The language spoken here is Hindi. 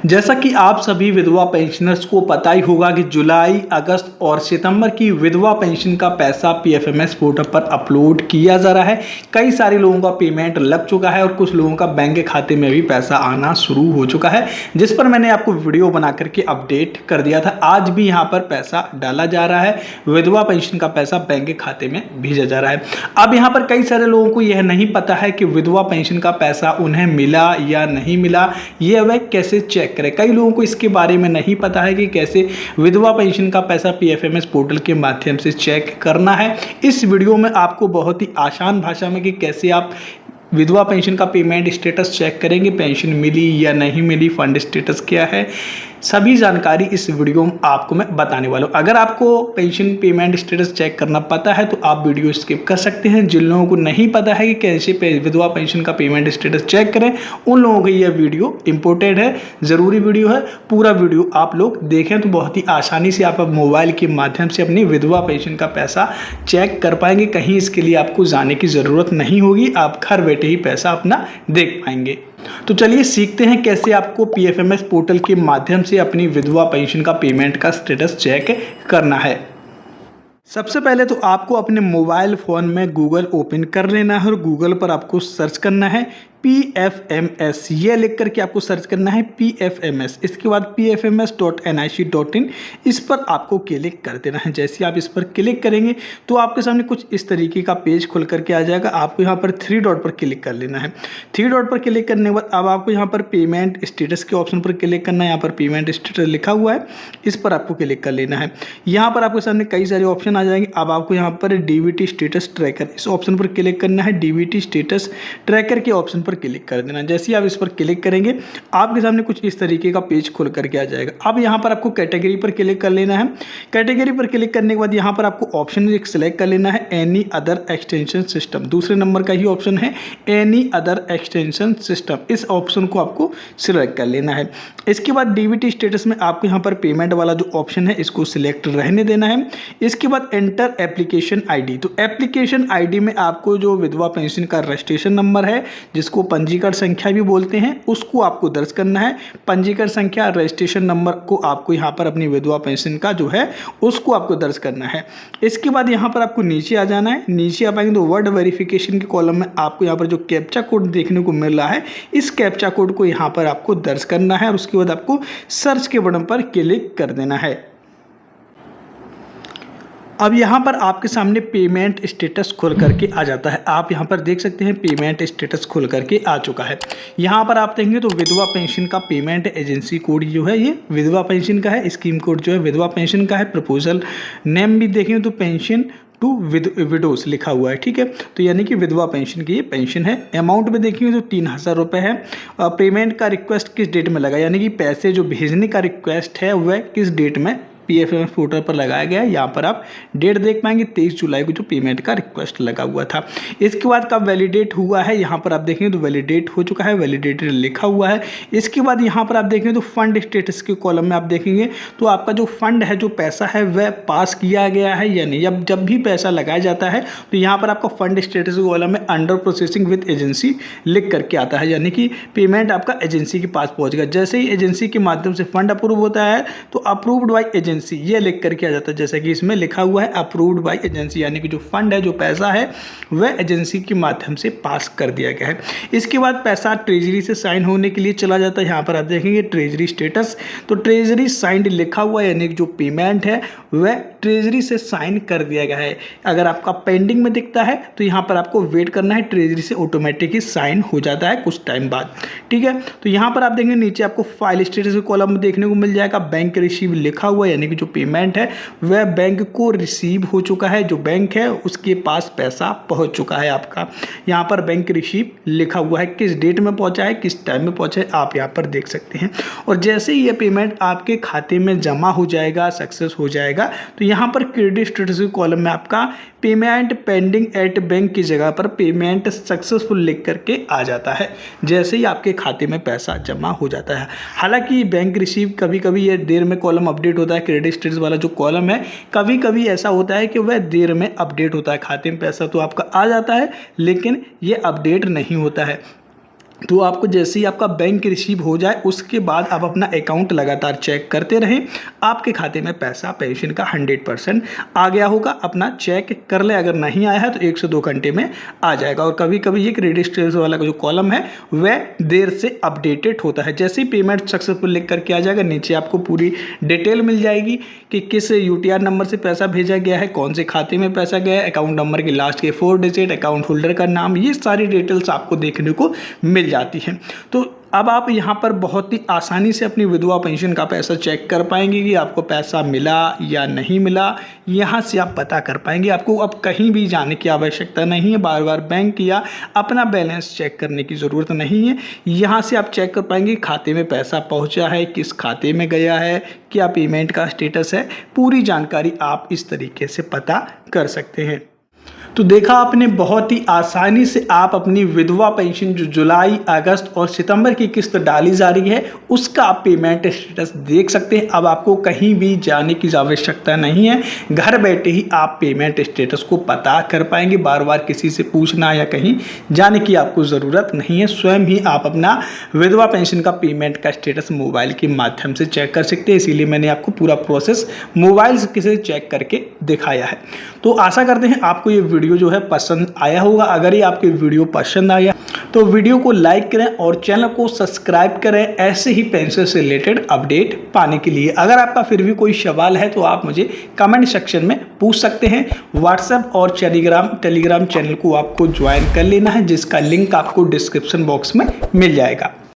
जैसा कि आप सभी विधवा पेंशनर्स को पता ही होगा कि जुलाई, अगस्त और सितंबर की विधवा पेंशन का पैसा पीएफएमएस पोर्टल पर अपलोड किया जा रहा है। कई सारे लोगों का पेमेंट लग चुका है और कुछ लोगों का बैंक के खाते में भी पैसा आना शुरू हो चुका है, जिस पर मैंने आपको वीडियो बना करके अपडेट कर दिया था। आज भी यहाँ पर पैसा डाला जा रहा है, विधवा पेंशन का पैसा बैंक के खाते में भेजा जा रहा है। अब यहाँ पर कई सारे लोगों को यह नहीं पता है कि विधवा पेंशन का पैसा उन्हें मिला या नहीं मिला, ये वह कैसे चेक करें। कई लोगों को इसके बारे में नहीं पता है कि कैसे विधवा पेंशन का पैसा पीएफएमएस पोर्टल के माध्यम से चेक करना है। इस वीडियो में आपको बहुत ही आसान भाषा में कि कैसे आप विधवा पेंशन का पेमेंट स्टेटस चेक करेंगे, पेंशन मिली या नहीं मिली, फंड स्टेटस क्या है, सभी जानकारी इस वीडियो में आपको मैं बताने वाला हूँ। अगर आपको पेंशन पेमेंट स्टेटस चेक करना पता है तो आप वीडियो स्किप कर सकते हैं। जिन लोगों को नहीं पता है कि कैसे विधवा पेंशन का पेमेंट स्टेटस चेक करें, उन लोगों के लिए यह वीडियो इंपॉर्टेंट है, ज़रूरी वीडियो है। पूरा वीडियो आप लोग देखें तो बहुत ही आसानी से आप मोबाइल के माध्यम से अपनी विधवा पेंशन का पैसा चेक कर पाएंगे। कहीं इसके लिए आपको जाने की ज़रूरत नहीं होगी, आप घर बैठे ही पैसा अपना देख पाएंगे। तो चलिए सीखते हैं कैसे आपको पीएफएमएस पोर्टल के माध्यम से अपनी विधवा पेंशन का पेमेंट का स्टेटस चेक करना है। सबसे पहले तो आपको अपने मोबाइल फ़ोन में गूगल ओपन कर लेना है और गूगल पर आपको सर्च करना है PFMS, ये लिख करके आपको सर्च करना है PFMS। इसके बाद pfms.nic.in, इस पर आपको क्लिक कर देना है। जैसे आप इस पर क्लिक करेंगे तो आपके सामने कुछ इस तरीके का पेज खुल करके आ जाएगा। आपको यहाँ पर 3 डॉट पर क्लिक कर लेना है। 3 डॉट पर क्लिक करने के बाद अब आपको यहाँ पर पेमेंट स्टेटस के ऑप्शन पर क्लिक करना है। यहाँ पर पेमेंट स्टेटस लिखा हुआ है, इस पर आपको क्लिक कर लेना है। यहाँ पर आपके सामने कई सारे ऑप्शन आ जाएंगे। अब आपको यहाँ पर डीबीटी स्टेटस ट्रैकर, इस ऑप्शन पर क्लिक करना है। डीबीटी स्टेटस ट्रैकर के ऑप्शन क्लिक कर देना। जैसे ही आप इस पर क्लिक करेंगे आपके सामने कुछ इस तरीके का पेज खुल करके आ जाएगा। अब यहाँ पर आपको कैटेगरी पर क्लिक कर लेना है। कैटेगरी पर क्लिक करने के बाद यहाँ पर आपको ऑप्शन एक सिलेक्ट कर लेना है, एनी अदर एक्सटेंशन सिस्टम। दूसरे नंबर का ही ऑप्शन है एनी अदर एक्सटेंशन सिस्टम, इस ऑप्शन को आपको सिलेक्ट कर लेना है। इसके बाद डीबीटी स्टेटस में आपको यहाँ पर पेमेंट वाला जो ऑप्शन है इसको सिलेक्ट रहने देना है। इसके बाद एंटर एप्लीकेशन आईडी, तो एप्लीकेशन आईडी में आपको जो विधवा पेंशन का रजिस्ट्रेशन नंबर है, जिसको पंजीकरण संख्या भी बोलते हैं, उसको आपको दर्ज करना है। पंजीकरण संख्या, रजिस्ट्रेशन नंबर को आपको यहाँ पर अपनी विधवा पेंशन का जो है उसको आपको दर्ज करना है। इसके बाद यहाँ पर आपको नीचे आ जाना है। नीचे आ पाएंगे तो वर्ड वेरिफिकेशन के कॉलम में आपको यहाँ पर जो कैप्चा कोड देखने को मिल रहा है, इस कैप्चा कोड को यहाँ पर आपको दर्ज करना है और उसके बाद आपको सर्च के बटन पर क्लिक कर देना है। अब यहाँ पर आपके सामने पेमेंट स्टेटस खुल करके आ जाता है। आप यहाँ पर देख सकते हैं पेमेंट स्टेटस खुल करके आ चुका है। यहाँ पर आप देखेंगे तो विधवा पेंशन का पेमेंट एजेंसी कोड जो है ये विधवा पेंशन का है, स्कीम कोड जो है विधवा पेंशन का है। प्रपोजल नेम भी देखेंगे तो पेंशन टू विडोज लिखा हुआ है, ठीक है। तो यानी कि विधवा पेंशन की ये पेंशन है। अमाउंट में देखेंगे तो 3000 रुपये है। पेमेंट का रिक्वेस्ट किस डेट में लगा, यानी कि पैसे जो भेजने का रिक्वेस्ट है वह किस डेट में पीएफएमएस पोर्टल पर लगाया गया है। यहाँ पर आप डेट देख पाएंगे 23 जुलाई को जो पेमेंट का रिक्वेस्ट लगा हुआ था। इसके बाद कब वैलिडेट हुआ है, यहाँ पर आप देखेंगे तो वैलिडेट हो चुका है, वैलिडेटेड लिखा हुआ है। इसके बाद यहाँ पर आप देखेंगे तो फंड स्टेटस के कॉलम में आप देखेंगे तो आपका जो फंड है, जो पैसा है वह पास किया गया है या नहीं। जब भी पैसा लगाया जाता है तो यहाँ पर आपका फंड स्टेटस के कॉलम में अंडर प्रोसेसिंग विद एजेंसी लिख करके आता है, यानी कि पेमेंट आपका एजेंसी के पास पहुँचेगा। जैसे ही एजेंसी के माध्यम से फंड अप्रूव होता है तो अप्रूव्ड बाई एजेंसी ये लिख करके आ जाता है, जैसा कि इसमें लिखा हुआ है अप्रूव्ड बाय एजेंसी, यानी कि जो फंड है, जो पैसा है वह एजेंसी के माध्यम से पास कर दिया गया है। इसके बाद पैसा ट्रेजरी से साइन होने के लिए चला जाता है। यहाँ पर आप देखेंगे ट्रेजरी स्टेटस, तो ट्रेजरी साइंड लिखा हुआ है, यानी कि जो पेमेंट है वह ट्रेजरी से साइन कर दिया गया है। अगर आपका पेंडिंग में दिखता है तो यहाँ पर आपको वेट करना है, ट्रेजरी से ऑटोमेटिक ही साइन हो जाता है कुछ टाइम बाद, ठीक है। तो यहाँ पर आप देखेंगे नीचे आपको फाइल स्टेटस के कॉलम में देखने को मिल जाएगा बैंक रिसीव लिखा हुआ है, यानी कि जो पेमेंट है वह बैंक को रिसीव हो चुका है, जो बैंक है उसके पास पैसा पहुंच चुका है आपका। यहाँ पर बैंक रिसीव लिखा हुआ है, किस डेट में पहुंचा है, किस टाइम में पहुंचा है, आप यहाँ पर देख सकते हैं। और जैसे ही ये पेमेंट आपके खाते में जमा हो जाएगा, सक्सेस हो जाएगा, तो यहाँ पर क्रेडिट स्टेटस के कॉलम में आपका पेमेंट पेंडिंग एट बैंक की जगह पर पेमेंट सक्सेसफुल लिख करके आ जाता है, जैसे ही आपके खाते में पैसा जमा हो जाता है। हालांकि बैंक रिसीव कभी कभी ये देर में कॉलम अपडेट होता है, क्रेडिट स्टेटस वाला जो कॉलम है कभी कभी ऐसा होता है कि वह देर में अपडेट होता है। खाते में पैसा तो आपका आ जाता है लेकिन ये अपडेट नहीं होता है। तो आपको जैसे ही आपका बैंक रिसीव हो जाए उसके बाद आप अपना अकाउंट लगातार चेक करते रहें, आपके खाते में पैसा पेंशन का 100% आ गया होगा। अपना चेक कर लें, अगर नहीं आया है तो 1 से 2 घंटे में आ जाएगा। और कभी कभी ये क्रेडिट स्टेटस वाला जो कॉलम है वह देर से अपडेटेड होता है। जैसे ही पेमेंट सक्सेसफुल लिख करके आ जाएगा, नीचे आपको पूरी डिटेल मिल जाएगी कि किस UTR नंबर से पैसा भेजा गया है, कौन से खाते में पैसा गया है, अकाउंट नंबर के लास्ट के 4 डिजिट, अकाउंट होल्डर का नाम, ये सारी डिटेल्स आपको देखने को मिल जाती है। तो अब आप यहाँ पर बहुत ही आसानी से अपनी विधवा पेंशन का पैसा चेक कर पाएंगे कि आपको पैसा मिला या नहीं मिला। यहाँ से आप पता कर पाएंगे, आपको अब कहीं भी जाने की आवश्यकता नहीं है, बार बार बैंक या अपना बैलेंस चेक करने की ज़रूरत नहीं है। यहाँ से आप चेक कर पाएंगे खाते में पैसा पहुँचा है, किस खाते में गया है, क्या पेमेंट का स्टेटस है, पूरी जानकारी आप इस तरीके से पता कर सकते हैं। तो देखा आपने, बहुत ही आसानी से आप अपनी विधवा पेंशन जो जुलाई, अगस्त और सितंबर की किस्त डाली जा रही है उसका आप पेमेंट स्टेटस देख सकते हैं। अब आपको कहीं भी जाने की आवश्यकता नहीं है, घर बैठे ही आप पेमेंट स्टेटस को पता कर पाएंगे। बार बार किसी से पूछना या कहीं जाने की आपको ज़रूरत नहीं है, स्वयं ही आप अपना विधवा पेंशन का पेमेंट का स्टेटस मोबाइल के माध्यम से चेक कर सकते हैं। इसीलिए मैंने आपको पूरा प्रोसेस मोबाइल से चेक करके दिखाया है। तो आशा करते हैं आपको ये वीडियो जो है पसंद आया होगा। अगर ये आपके वीडियो पसंद आया तो वीडियो को लाइक करें और चैनल को सब्सक्राइब करें ऐसे ही पेंशन से रिलेटेड अपडेट पाने के लिए। अगर आपका फिर भी कोई सवाल है तो आप मुझे कमेंट सेक्शन में पूछ सकते हैं। व्हाट्सएप और टेलीग्राम चैनल को आपको ज्वाइन कर लेना है, जिसका लिंक आपको डिस्क्रिप्शन बॉक्स में मिल जाएगा।